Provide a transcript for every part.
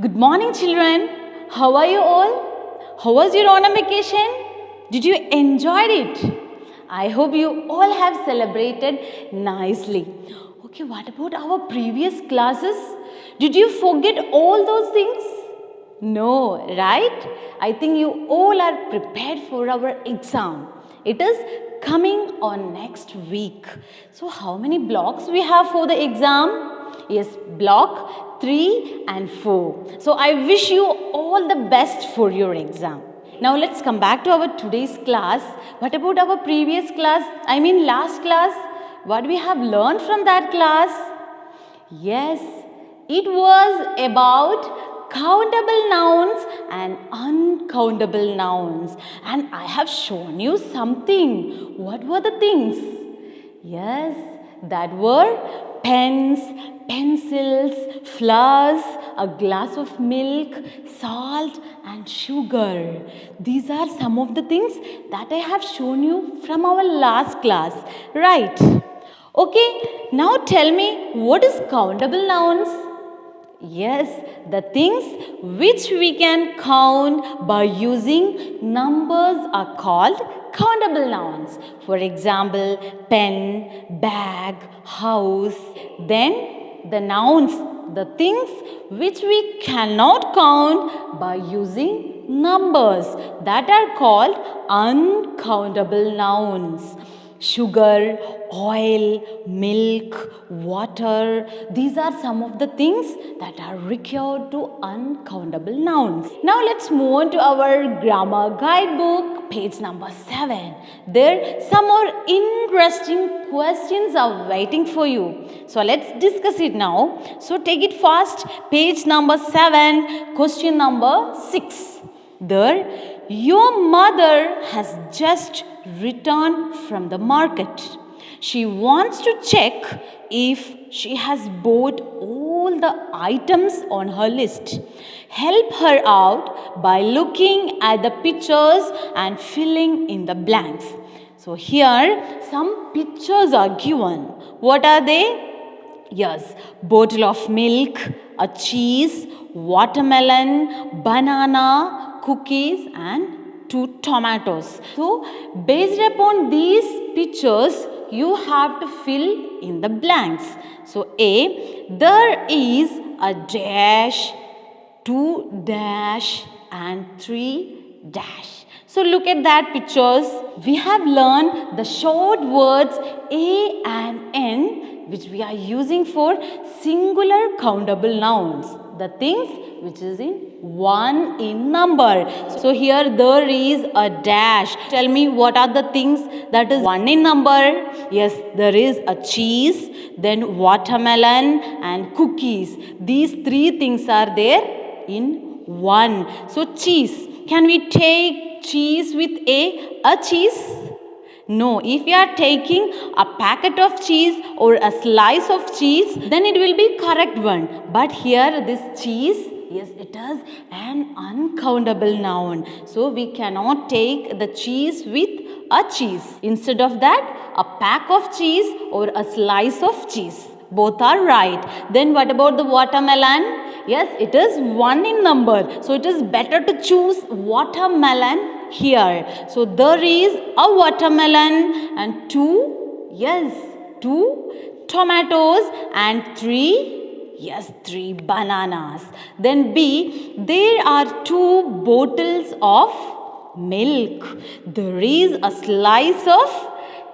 Good morning, children. How are you all? How was your autumn vacation? Did you enjoy it? I hope you all have celebrated nicely. Okay, what about our previous classes? Did you forget all those things? No, right? I think you all are prepared for our exam. It is coming on next week. So how many blocks we have for the exam? Yes, block 3 and 4. So I wish you all the best for your exam. Now let's come back to our today's class. What about our previous class? I mean last class. What we have learned from that class? Yes, it was about countable nouns and uncountable nouns. And I have shown you something. What were the things? Yes, that were pens, pencils, flowers, a glass of milk, salt and sugar. These are some of the things that I have shown you from our last class, right? Okay, now tell me, what is countable nouns? Yes, the things which we can count by using numbers are called countable nouns. For example, pen, bag, house. Then the nouns, the things which we cannot count by using numbers, that are called uncountable nouns. Sugar, oil, milk, water. These are some of the things that are required to uncountable nouns. Now let's move on to our grammar guidebook, page number 7. There some more interesting questions are waiting for you. So let's discuss it now. So take it fast. Page number 7, question number 6. There, your mother has just returned from the market. She wants to check if she has bought all the items on her list. Help her out by looking at the pictures and filling in the blanks. So here some pictures are given. What are they? Yes, bottle of milk, a cheese, watermelon, banana, cookies and 2 tomatoes. So, based upon these pictures, you have to fill in the blanks. So, A, there is a dash, 2 dash and 3 dash. So, look at that pictures. We have learned the short words A and N, which we are using for singular countable nouns. The things which is in 1 in number. So here there is a dash. Tell me what are the things that is 1 in number? Yes, there is a cheese, then watermelon and cookies. These 3 things are there in 1. So cheese. Can we take cheese with a cheese? No, if you are taking a packet of cheese or a slice of cheese, then it will be correct one. But here this cheese, yes, it is an uncountable noun. So we cannot take the cheese with a cheese. Instead of that, a pack of cheese or a slice of cheese. Both are right. Then what about the watermelon? Yes, it is 1 in number. So it is better to choose watermelon here. So there is a watermelon and 2 tomatoes and 3 bananas. Then B, there are 2 bottles of milk. There is a slice of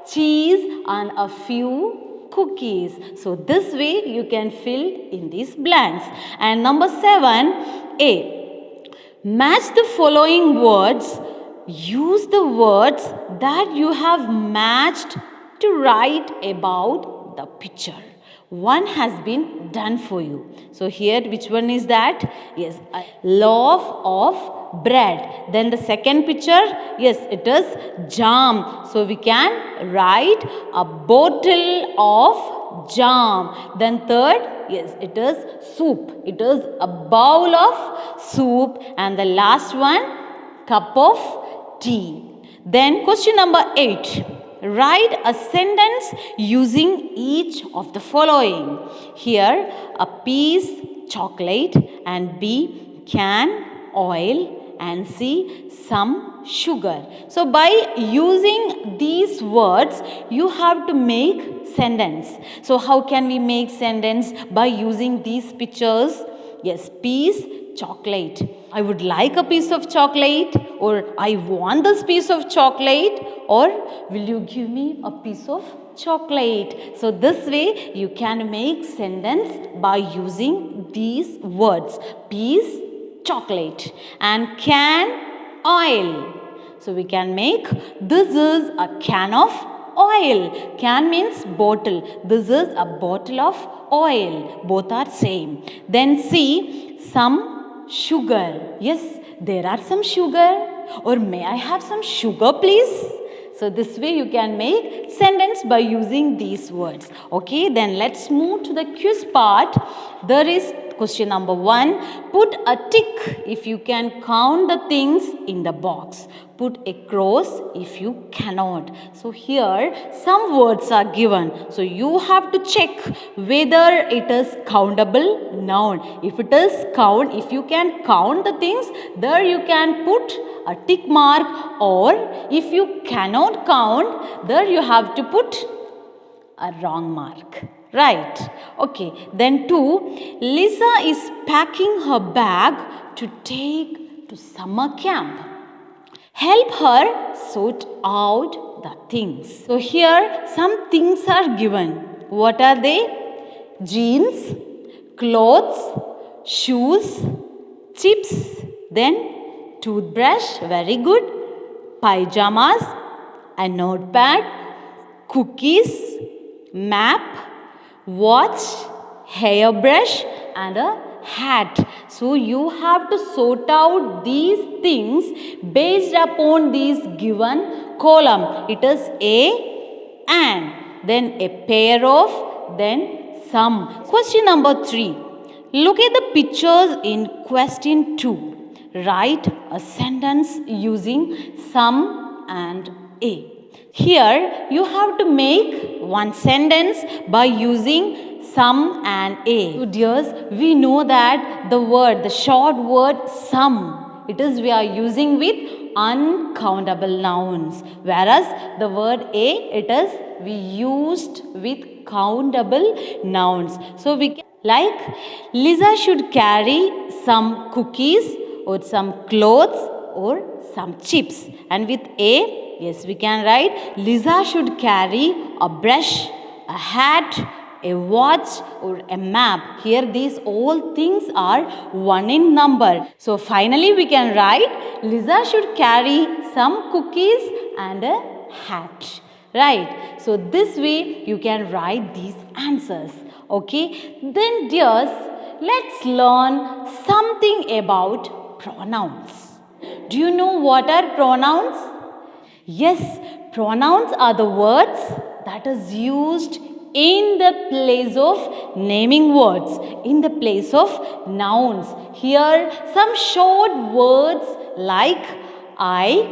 cheese and a few cookies. So this way you can fill in these blanks. And number 7, A. Match the following words. Use the words that you have matched to write about the picture. One has been done for you. So here which one is that? Yes, a loaf of bread. Then the second picture, yes, it is jam. So we can write a bottle of jam. Then third, yes, it is soup. It is a bowl of soup. And the last one, cup of tea. Then question number 8. Write a sentence using each of the following. Here, a piece chocolate, and B, can, oil, and C, some sugar. So by using these words, you have to make sentence. So how can we make sentence by using these pictures? Yes, piece, chocolate. I would like a piece of chocolate, or I want this piece of chocolate, or will you give me a piece of chocolate? So this way you can make sentence by using these words, piece, chocolate, and can, oil. So we can make, this is a can of oil. Can means bottle. This is a bottle of oil. Both are same. Then see, some sugar. Yes, there are some sugar. Or may I have some sugar, please? So this way you can make sentence by using these words. Okay, then let's move to the quiz part. There is question number 1. Put a tick if you can count the things in the box. Put a cross if you cannot. So here some words are given. So you have to check whether it is countable noun. If it is count, if you can count the things, there you can put a tick mark, or if you cannot count, there you have to put a wrong mark. Right. Okay. Then 2. Lisa is packing her bag to take to summer camp. Help her sort out the things. So here some things are given. What are they? Jeans, clothes, shoes, chips, then toothbrush, very good, pyjamas, a notepad, cookies, map, watch, hairbrush, and a hat. So you have to sort out these things based upon these given column. It is a, and, then a pair of, then some. Question number 3. Look at the pictures in question 2. Write a sentence using some and a. Here you have to make one sentence by using some and a. So dears, we know that the short word some, it is we are using with uncountable nouns. Whereas the word a, it is we used with countable nouns. So we can, like, Lisa should carry some cookies, or some clothes, or some chips. And with a, yes, we can write Lisa should carry a brush, a hat, a watch, or a map. Here these all things are 1 in number. So finally we can write Lisa should carry some cookies and a hat. Right. So this way you can write these answers. Okay. Then dears, let's learn something about pronouns. Do you know what are pronouns? Yes, pronouns are the words that is used in the place of naming words, in the place of nouns. Here some short words like I,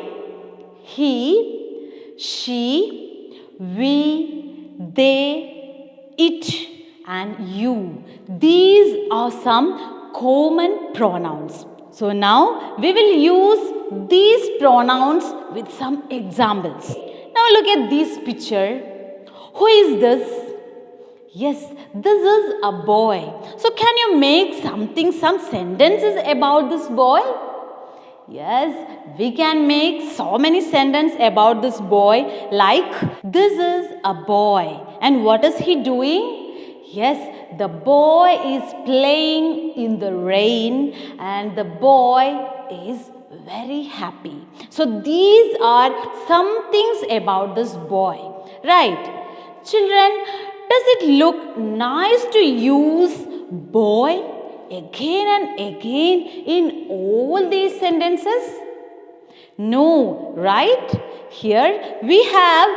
he, she, we, they, it, and you. These are some common pronouns. So now we will use these pronouns with some examples. Now look at this picture. Who is this? Yes, this is a boy. So can you make some sentences about this boy? Yes, we can make so many sentences about this boy, like this is a boy. And what is he doing? Yes, the boy is playing in the rain and the boy is very happy. So these are some things about this boy. Right. Children, does it look nice to use boy again and again in all these sentences? No, right? Here we have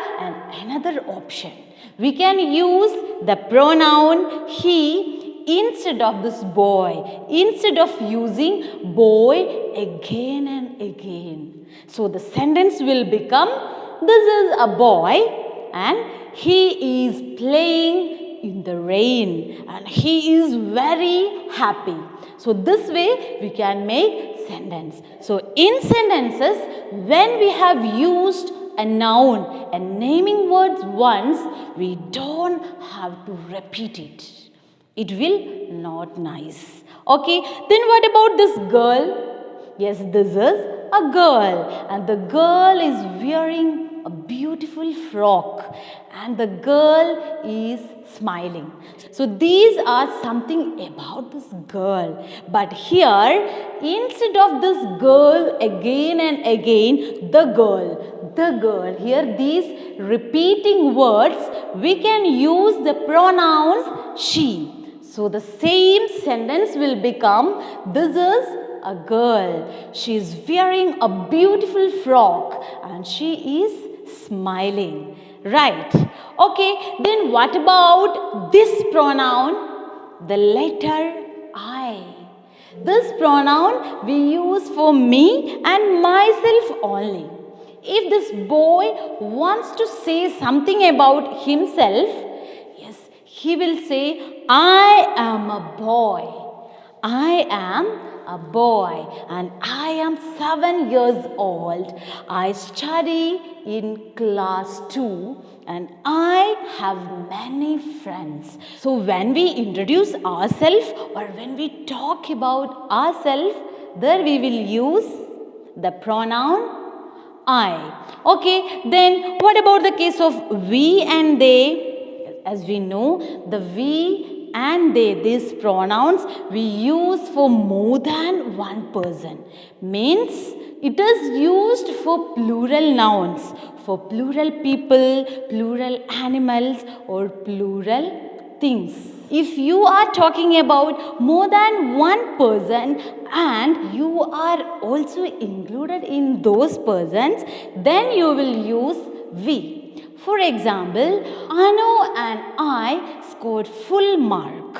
another option. We can use the pronoun he instead of this boy, instead of using boy again and again. So the sentence will become, this is a boy and he is playing in the rain and he is very happy. So this way we can make sentence. So in sentences, when we have used a noun and naming words once, we don't have to repeat it. It will not nice. Okay, then what about this girl? Yes, this is a girl and the girl is wearing a beautiful frock and the girl is smiling. So these are something about this girl. But here, instead of this girl again and again, the girl, here these repeating words, we can use the pronouns she. So the same sentence will become, this is a girl. She is wearing a beautiful frock and she is smiling. Right. Okay, then what about this pronoun? The letter I. This pronoun we use for me and myself only. If this boy wants to say something about himself, yes, he will say, I am a boy. I am a boy and I am 7 years old. I study in class 2 and I have many friends. So when we introduce ourselves or when we talk about ourselves, there we will use the pronoun I. Okay, then what about the case of we and they? As we know, the we and they, these pronouns we use for more than one person. Means it is used for plural nouns, for plural people, plural animals or plural things. If you are talking about more than one person and you are also included in those persons, then you will use we. For example, Anu and I scored full mark.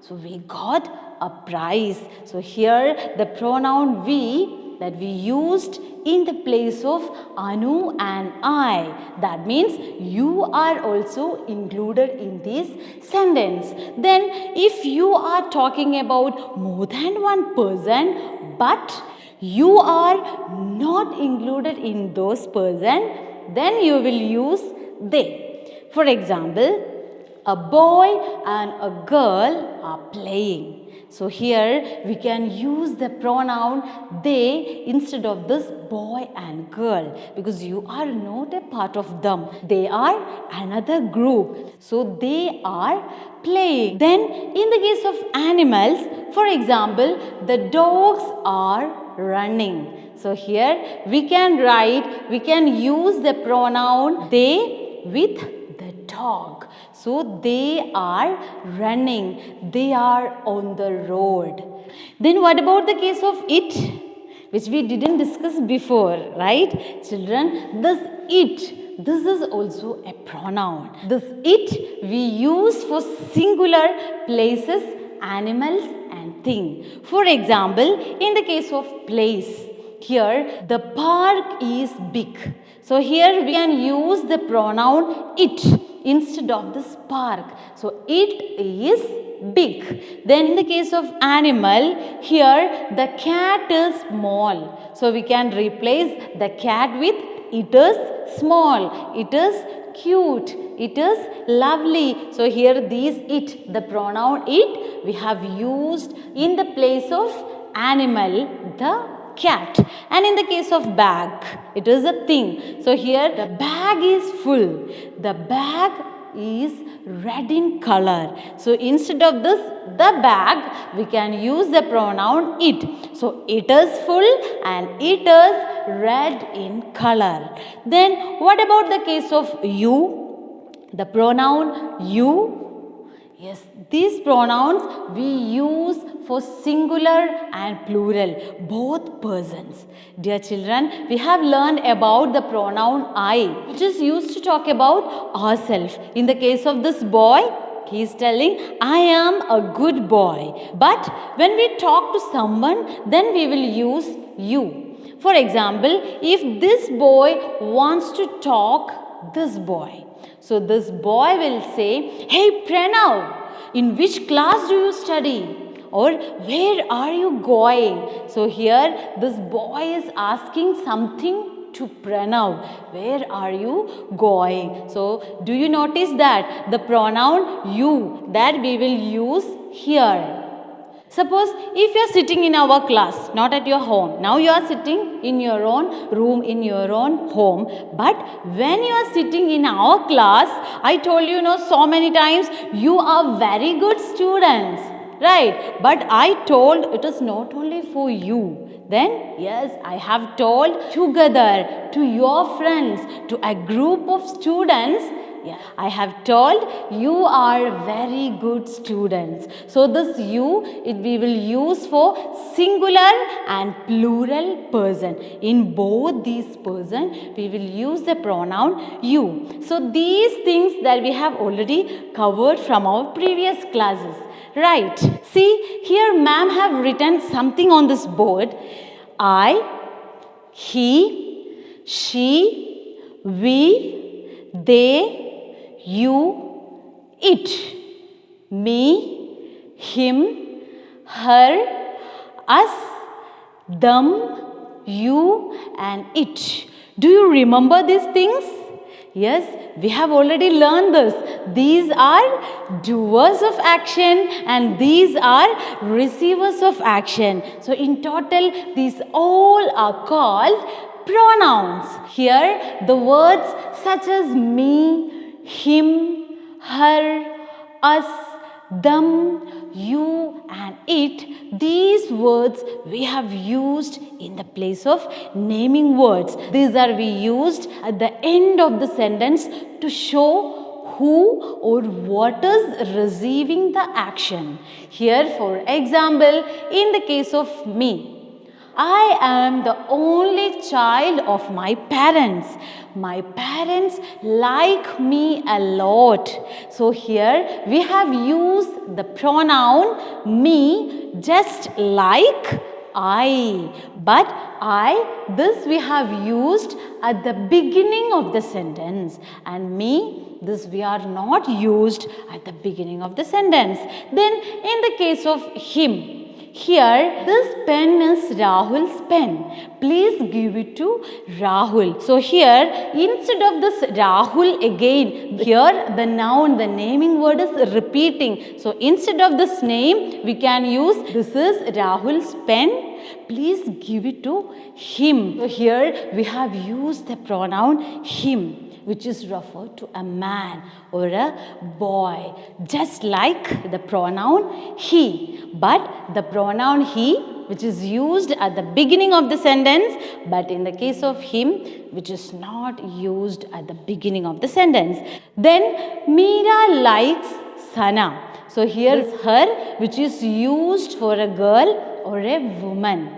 So we got a prize. So here the pronoun we that we used in the place of Anu and I. That means you are also included in this sentence. Then if you are talking about more than one person but you are not included in those person, then you will use they. For example, a boy and a girl are playing. So here we can use the pronoun they instead of this boy and girl because you are not a part of them. They are another group. So they are playing. Then in the case of animals, for example, the dogs are running. So here we can use the pronoun they with the dog. So they are running. They are on the road. Then what about the case of it, which we didn't discuss before, right? Children, this is also a pronoun. This it we use for singular places, animals and thing. For example, in the case of place, here the park is big. So here we can use the pronoun it instead of this park. So it is big. Then in the case of animal, here the cat is small. So we can replace the cat with it is small. It is cute. It is lovely. So here the pronoun it we have used in the place of animal, the cat. And in the case of bag, it is a thing. So here the bag is full. The bag is red in color. So instead of this, the bag, we can use the pronoun it. So it is full and it is red in color. Then what about the case of you? The pronoun you. Yes, these pronouns we use for singular and plural, both persons. Dear children, we have learned about the pronoun I, which is used to talk about ourselves. In the case of this boy, he is telling, I am a good boy. But when we talk to someone, then we will use you. For example, if this boy wants to talk this boy, So this boy will say, "Hey Pranav, in which class do you study? Or where are you going?" So here this boy is asking something to Pranav. Where are you going? So do you notice that the pronoun you that we will use here? Suppose if you are sitting in our class, not at your home. Now you are sitting in your own room, in your own home. But when you are sitting in our class, I told you, so many times, you are very good students. Right? But I told it is not only for you. Then, yes, I have told together to your friends, to a group of students. Yeah, I have told you are very good students. So this you, we will use for singular and plural person. In both these person, we will use the pronoun you. So these things that we have already covered from our previous classes. Right. See, here ma'am have written something on this board. I, he, she, we, they, you, it, me, him, her, us, them, you and it. Do you remember these things? Yes, we have already learned this. These are doers of action and these are receivers of action. So in total, these all are called pronouns. Here, the words such as me, him, her, us, them, you and it, these words we have used in the place of naming words. These are we used at the end of the sentence to show who or what is receiving the action. Here for example, in the case of me, I am the only child of my parents. My parents like me a lot. So here we have used the pronoun me just like I. But this we have used at the beginning of the sentence. And me, this we are not used at the beginning of the sentence. Then in the case of him, here, this pen is Rahul's pen. Please give it to Rahul. So here, instead of this Rahul again, here the noun, the naming word is repeating. So instead of this name, we can use this is Rahul's pen. Please give it to him. So here we have used the pronoun him, which is referred to a man or a boy, just like the pronoun he. But the pronoun he, which is used at the beginning of the sentence, but in the case of him, which is not used at the beginning of the sentence. Then Meera likes Sana. So here is her, which is used for a girl or a woman.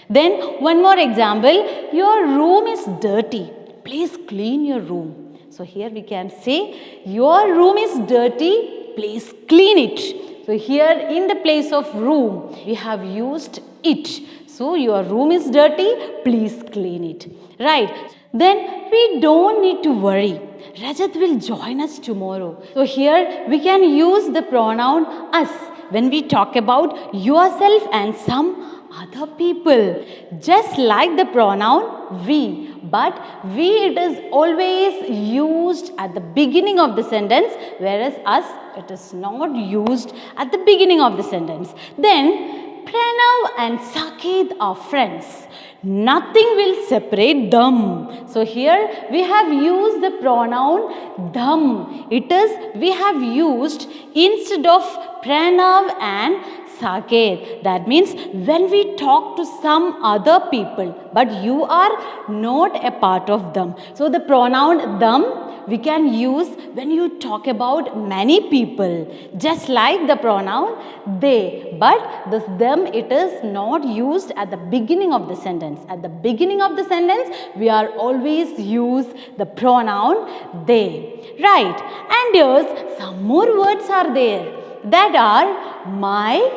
Then one more example, your room is dirty. Please clean your room. So here we can say, your room is dirty, please clean it. So here in the place of room, we have used it. So your room is dirty, please clean it. Right. Then we don't need to worry. Rajat will join us tomorrow. So here we can use the pronoun us when we talk about yourself and some other people, just like the pronoun we, but we it is always used at the beginning of the sentence, whereas us it is not used at the beginning of the sentence. Then Pranav and Saket are friends. Nothing will separate them. So here we have used the pronoun them. It is we have used instead of Pranav and Saket. That means when we talk to some other people, but you are not a part of them. So the pronoun them we can use when you talk about many people, just like the pronoun they. But this them it is not used at the beginning of the sentence. At the beginning of the sentence, we are always use the pronoun they. Right. And here's some more words are there that are my,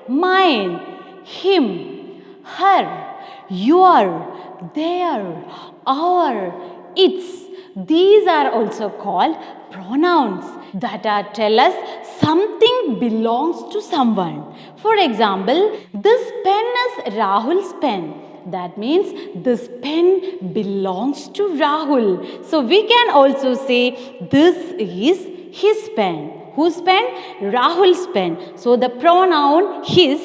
mine, him, her, your, their, our, its. These are also called pronouns that are tell us something belongs to someone. For example, this pen is Rahul's pen. That means this pen belongs to Rahul. So we can also say this is his pen. Whose pen? Rahul's pen. So the pronoun his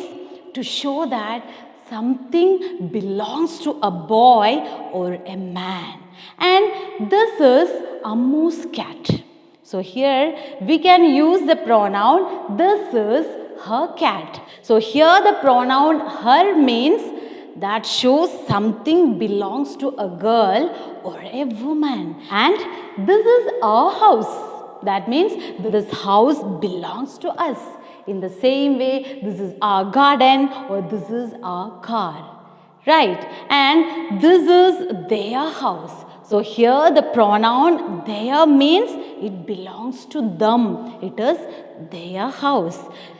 to show that something belongs to a boy or a man. And this is Ammu's cat. So here we can use the pronoun this is her cat. So here the pronoun her means that shows something belongs to a girl or a woman. And this is our house. That means this house belongs to us. In the same way, this is our garden or this is our car. Right? And this is their house. So here the pronoun their means it belongs to them. It is their house.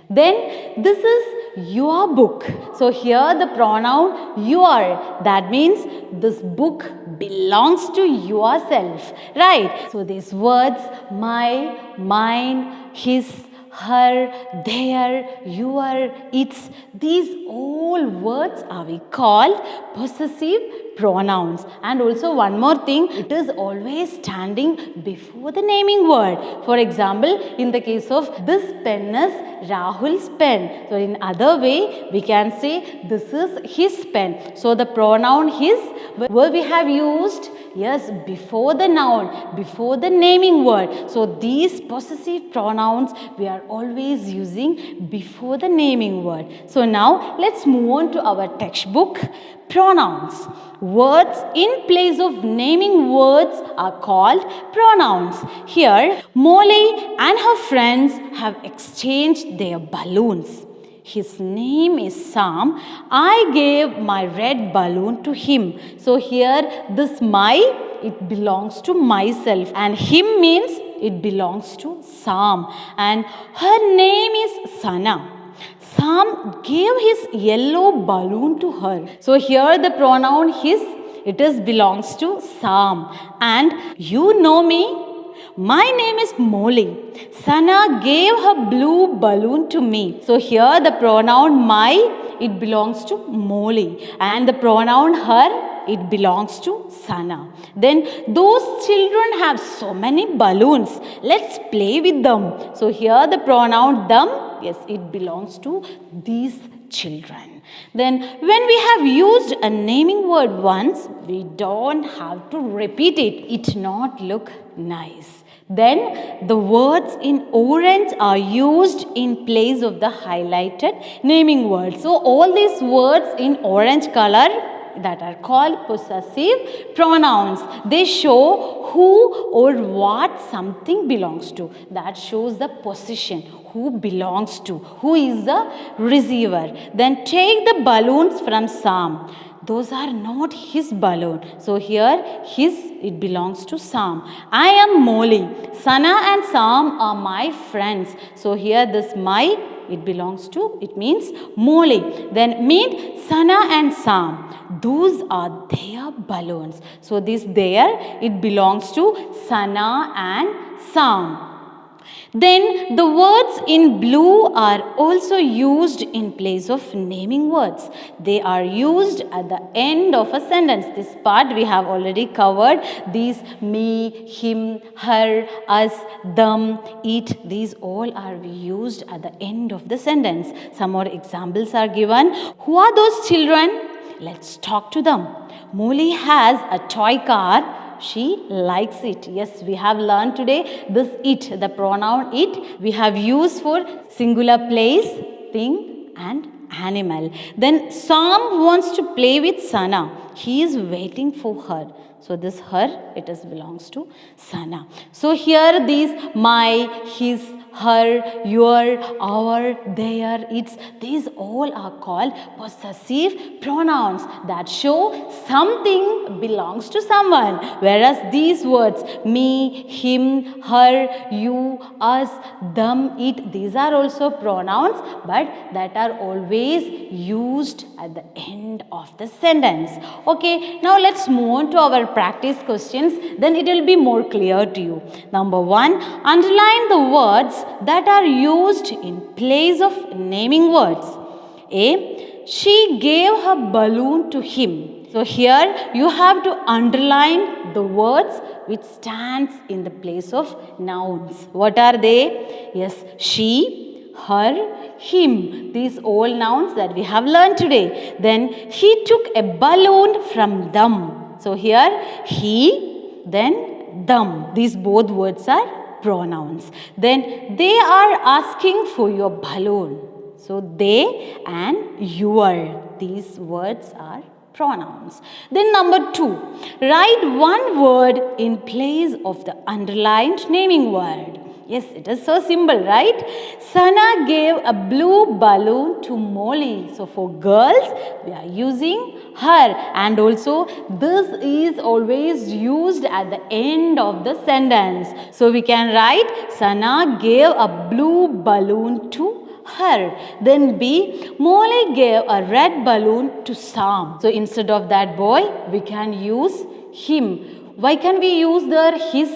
Then this is your book. So here the pronoun your. That means this book belongs to yourself. Right? So these words my, mine, his, her, their, your, its, these all words are we called possessive pronouns. And also one more thing, it is always standing before the naming word. For example, in the case of this pen is Rahul's pen. So in other way, we can say this is his pen. So the pronoun his, where we have used, yes, before the noun, before the naming word. So these possessive pronouns we are always using before the naming word. So now let's move on to our textbook. Pronouns. Words in place of naming words are called pronouns. Here, Molly and her friends have exchanged their balloons. His name is Sam. I gave my red balloon to him. So here, this my, it belongs to myself. And him means it belongs to Sam. And her name is Sana. Sam gave his yellow balloon to her. So here the pronoun his, it is belongs to Sam. And you know me. My name is Molly. Sana gave her blue balloon to me. So here the pronoun my, it belongs to Molly. And the pronoun her, it belongs to Sana. Then those children have so many balloons. Let's play with them. So here the pronoun them, yes, it belongs to these children. Then when we have used a naming word once, we don't have to repeat it. It not look nice. Then the words in orange are used in place of the highlighted naming words. So all these words in orange color that are called possessive pronouns. They show who or what something belongs to. That shows the position. Who belongs to. Who is the receiver. Then take the balloons from Sam. Those are not his balloon. So here his, it belongs to Sam. I am Molly. Sana and Sam are my friends. So here this my, it belongs to, it means Molly. Then meet Sana and Sam. Those are their balloons. So this there, it belongs to Sana and Sam. Then the words in blue are also used in place of naming words. They are used at the end of a sentence. This part we have already covered. These me, him, her, us, them, it, these all are used at the end of the sentence. Some more examples are given. Who are those children? Let's talk to them. Molly has a toy car. She likes it. Yes, we have learned today this it, the pronoun it, we have used for singular place, thing and animal. Then Sam wants to play with Sana. He is waiting for her. So this her, it is belongs to Sana. So here these my, his, her, your, our, their, its. These all are called possessive pronouns that show something belongs to someone. Whereas these words, me, him, her, you, us, them, it, these are also pronouns, but that are always used at the end of the sentence. Okay, now let's move on to our practice questions, then it will be more clear to you. Number 1, underline the words that are used in place of naming words. A, she gave her balloon to him. So here you have to underline the words which stands in the place of nouns. What are they? Yes, she, her, him. These all nouns that we have learned today. Then he took a balloon from them. So here he, then them. These both words are pronouns. Then they are asking for your balloon. So they and your. These words are pronouns. Then number 2, write one word in place of the underlined naming word. Yes, it is so simple, right? Sana gave a blue balloon to Molly. So for girls, we are using her, and also this is always used at the end of the sentence. So we can write Sana gave a blue balloon to her. Then B, Molly gave a red balloon to Sam. So instead of that boy, we can use him. Why can we use the his?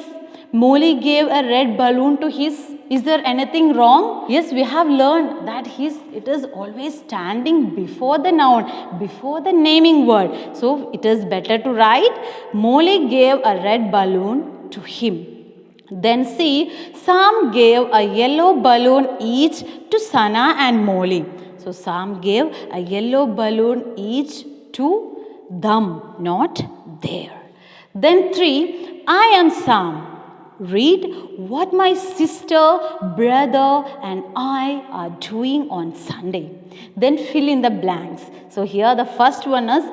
Molly gave a red balloon to his. Is there anything wrong? Yes, we have learned that his, it is always standing before the noun, before the naming word. So it is better to write Molly gave a red balloon to him. Then C, Sam gave a yellow balloon each to Sana and Molly. So Sam gave a yellow balloon each to them, not there. Then 3, I am Sam. Read what my sister, brother and I are doing on Sunday. Then fill in the blanks. So here the first one is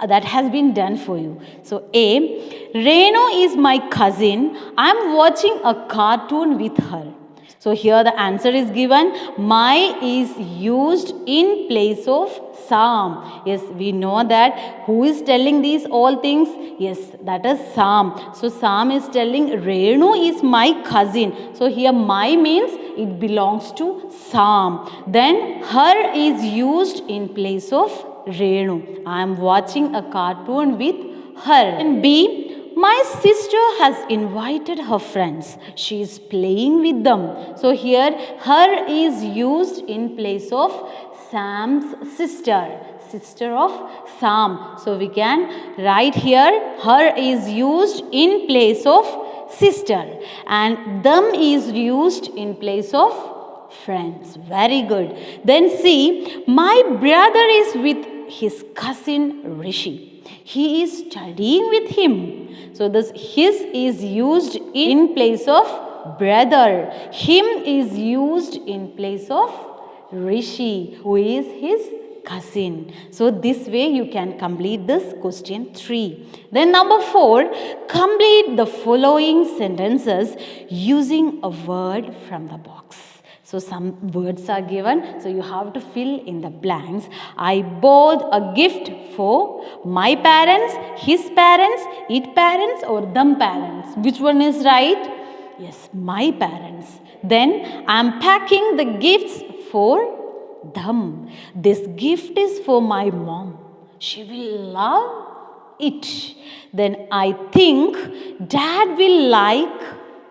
that has been done for you. So A, Renu is my cousin. I am watching a cartoon with her. So here the answer is given. My is used in place of Sam. Yes, we know that. Who is telling these all things? Yes, that is Sam. So Sam is telling Renu is my cousin. So here my means it belongs to Sam. Then her is used in place of Renu. I am watching a cartoon with her. And B, my sister has invited her friends. She is playing with them. So here her is used in place of Sam's sister. Sister of Sam. So we can write here her is used in place of sister. And them is used in place of friends. Very good. Then C, my brother is with his cousin Rishi. He is studying with him. So this his is used in place of brother. Him is used in place of Rishi, who is his cousin. So this way you can complete this question 3. Then number 4, complete the following sentences using a word from the box. So some words are given, so you have to fill in the blanks. I bought a gift for my parents, his parents, it parents or them parents. Which one is right? Yes, my parents. Then I am packing the gifts for them. This gift is for my mom. She will love it. Then I think dad will like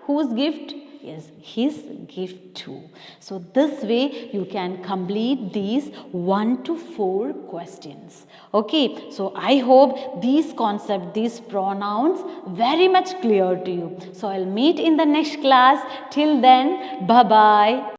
whose gift? Yes, his gift too. So this way you can complete these 1 to 4 questions. Okay, so I hope these concepts, these pronouns very much clear to you. So I'll meet in the next class. Till then, bye-bye.